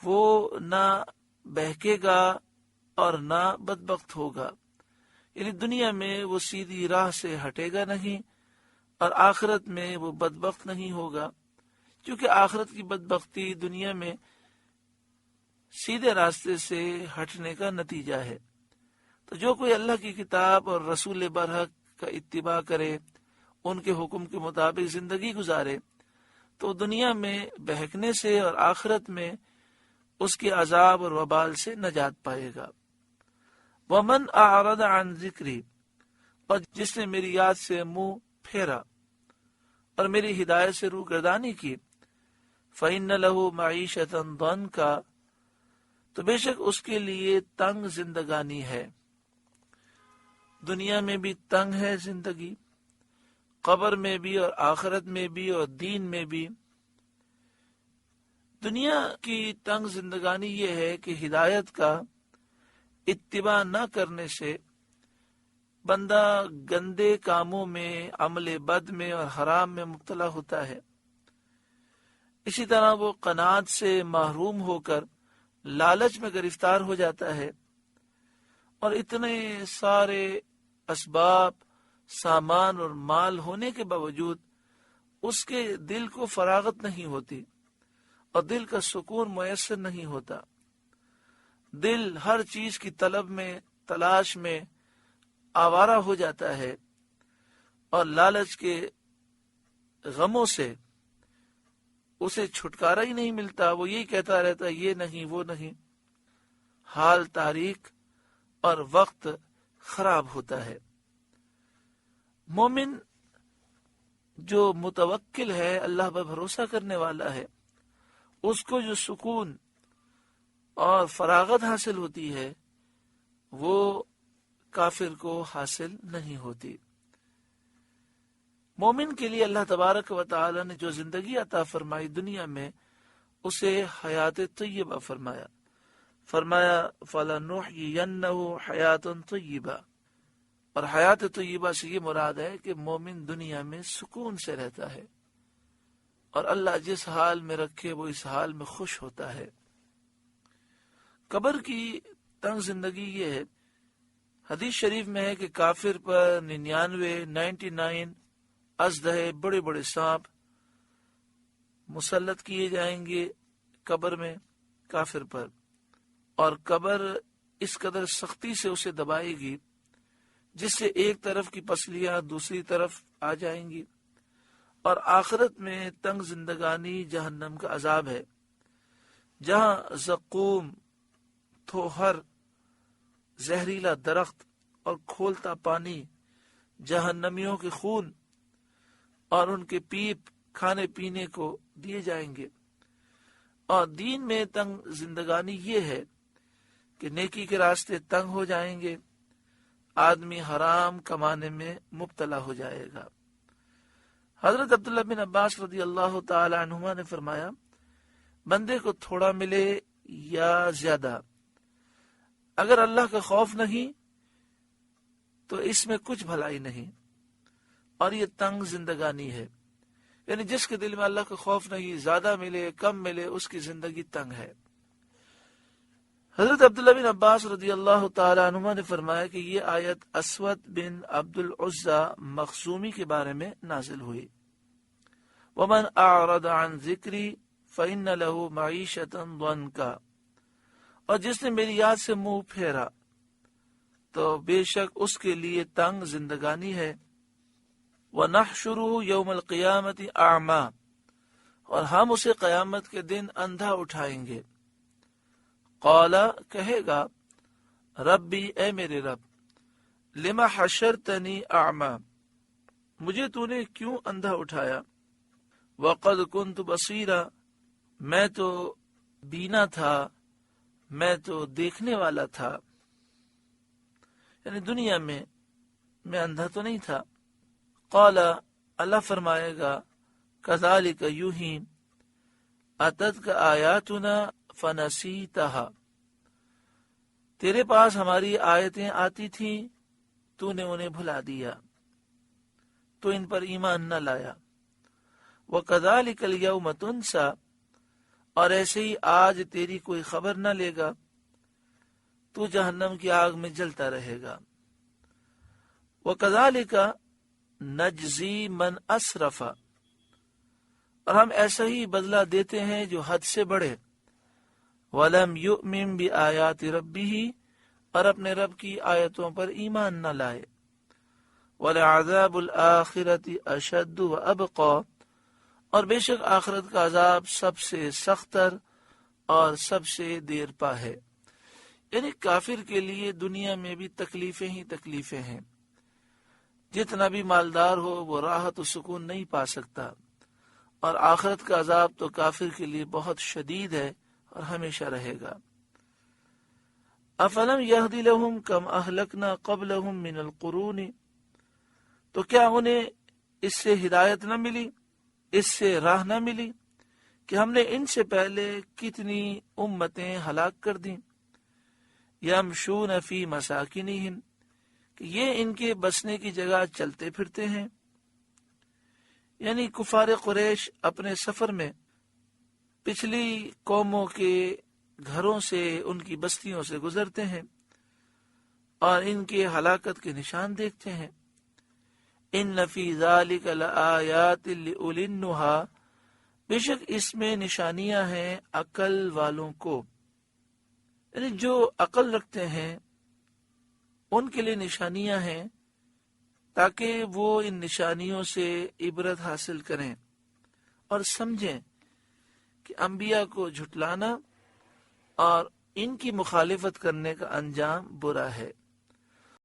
وہ نہ بہکے گا اور نہ بدبخت ہوگا، یعنی دنیا میں وہ سیدھی راہ سے ہٹے گا نہیں اور آخرت میں وہ بدبخت نہیں ہوگا، کیونکہ آخرت کی بدبختی دنیا میں سیدھے راستے سے ہٹنے کا نتیجہ ہے۔ تو جو کوئی اللہ کی کتاب اور رسول برحق کا اتباع کرے، ان کے حکم کے مطابق زندگی گزارے، تو دنیا میں بہکنے سے اور آخرت میں اس کے عذاب اور وبال سے نجات پائے گا۔ وَمَنْ أَعْرَضَ عَنْ ذِكْرِي، اور جس نے میری یاد سے منہ پھیرا اور میری ہدایت سے روگردانی کی، فَإِنَّ لَهُ مَعِيشَةً ضَنْكَ، تو بے شک اس کے لیے تنگ زندگانی ہے، دنیا میں بھی تنگ ہے زندگی، قبر میں بھی اور آخرت میں بھی اور دین میں بھی۔ دنیا کی تنگ زندگانی یہ ہے کہ ہدایت کا اتباع نہ کرنے سے بندہ گندے کاموں میں، عمل بد میں اور حرام میں مبتلا ہوتا ہے۔ اسی طرح وہ قناعت سے محروم ہو کر لالچ میں گرفتار ہو جاتا ہے، اور اتنے سارے اسباب، سامان اور مال ہونے کے باوجود اس کے دل کو فراغت نہیں ہوتی اور دل کا سکون میسر نہیں ہوتا۔ دل ہر چیز کی طلب میں، تلاش میں آوارہ ہو جاتا ہے، اور لالچ کے غموں سے اسے چھٹکارا ہی نہیں ملتا۔ وہ یہی کہتا رہتا ہے، یہ نہیں وہ نہیں، حال تاریک اور وقت خراب ہوتا ہے۔ مومن جو متوکل ہے، اللہ پر بھروسہ کرنے والا ہے، اس کو جو سکون اور فراغت حاصل ہوتی ہے وہ کافر کو حاصل نہیں ہوتی۔ مومن کے لیے اللہ تبارک و تعالی نے جو زندگی عطا فرمائی دنیا میں، اسے حیات طیبہ فرمایا۔ فَلَنُحْيِيَنَّهُ حَيَاةً طَيِّبَةً، اور حیات طیبہ سے یہ مراد ہے کہ مومن دنیا میں سکون سے رہتا ہے، اور اللہ جس حال میں رکھے وہ اس حال میں خوش ہوتا ہے۔ قبر کی تنگ زندگی یہ ہے، حدیث شریف میں ہے کہ کافر پر 99 ازدہے، بڑے بڑے سانپ مسلط کیے جائیں گے قبر میں کافر پر، اور قبر اس قدر سختی سے اسے دبائے گی جس سے ایک طرف کی پسلیاں دوسری طرف آ جائیں گی۔ اور آخرت میں تنگ زندگانی جہنم کا عذاب ہے، جہاں زقوم، تھوہر، زہریلا درخت اور کھولتا پانی جہنمیوں کے خون اور ان کے پیپ کھانے پینے کو دیے جائیں گے۔ اور دین میں تنگ زندگانی یہ ہے کہ نیکی کے راستے تنگ ہو جائیں گے، آدمی حرام کمانے میں مبتلا ہو جائے گا۔ حضرت عبداللہ بن عباس رضی اللہ تعالی عنہما نے فرمایا، بندے کو تھوڑا ملے یا زیادہ، اگر اللہ کا خوف نہیں تو اس میں کچھ بھلائی نہیں، اور یہ تنگ زندگانی ہے، یعنی جس کے دل میں اللہ کا خوف نہیں، زیادہ ملے کم ملے، اس کی زندگی تنگ ہے۔ حضرت عبداللہ بن عباس رضی اللہ تعالی عنہما نے فرمایا کہ یہ آیت اسود بن عبد العزى مخزومی کے بارے میں نازل ہوئی۔ وَمَنْ أَعْرَضَ عَنْ ذِكْرِي فَإِنَّ لَهُ مَعِيشَةً ضَنْكَ، اور جس نے میری یاد سے منہ پھیرا تو بے شک اس کے لیے تنگ زندگانی ہے۔ وَنَحْشُرُهُ يَوْمَ الْقِيَامَةِ أَعْمَى، اور ہم اسے قیامت کے دن اندھا اٹھائیں گے۔ قال، کہے گا، ربی، اے میرے رب، لما حشرتنی اعمی، مجھے تو نے کیوں اندھا اٹھایا؟ وقد كنت بصیرا، میں تو بینا تھا، میں تو دیکھنے والا تھا، یعنی دنیا میں اندھا تو نہیں تھا۔ قال، اللہ فرمائے گا، کذالک، یوں ہی، اتتک آیاتنا فنسیتہا، تیرے پاس ہماری آیتیں آتی تھیں، تو نے انہیں بھلا دیا، تو ان پر ایمان نہ لایا۔ وَكَذَلِكَ الْيَوْمَ تُنْسَى، اور ایسے ہی آج تیری کوئی خبر نہ لے گا، تو جہنم کی آگ میں جلتا رہے گا۔ وَكَذَلِكَ نَجْزِي مَنْ أَسْرَفَ، اور ہم ایسا ہی بدلہ دیتے ہیں جو حد سے بڑھے، وَلَمْ يُؤْمِن بِآيَاتِ رَبِّهِ، اور اپنے رب کی آیتوں پر ایمان نہ لائے، وَلَعَذَابُ الْآخِرَةِ أَشَدُّ وَأَبْقَى، اور بے شک آخرت کا عذاب سب سے سختر اور سب سے دیر پا ہے۔ یعنی کافر کے لیے دنیا میں بھی تکلیفیں ہی تکلیفیں ہیں، جتنا بھی مالدار ہو وہ راحت و سکون نہیں پا سکتا، اور آخرت کا عذاب تو کافر کے لیے بہت شدید ہے اور ہمیشہ رہے گا۔ افلم یہدی لہم کم اہلکنا قبلہم من القرون، تو کیا انہیں اس سے ہدایت نہ ملی، اس سے راہ نہ ملی کہ ہم نے ان سے پہلے کتنی امتیں ہلاک کر دیں، یمشون فی مساکنہم، کہ یہ ان کے بسنے کی جگہ چلتے پھرتے ہیں۔ یعنی کفار قریش اپنے سفر میں پچھلی قوموں کے گھروں سے، ان کی بستیوں سے گزرتے ہیں اور ان کے ہلاکت کے نشان دیکھتے ہیں۔ ان فی ذلک لآیات لأولی النہی، بے شک اس میں نشانیاں ہیں عقل والوں کو، یعنی جو عقل رکھتے ہیں ان کے لیے نشانیاں ہیں، تاکہ وہ ان نشانیوں سے عبرت حاصل کریں اور سمجھیں کہ انبیاء کو جھٹلانا اور ان کی مخالفت کرنے کا انجام برا ہے۔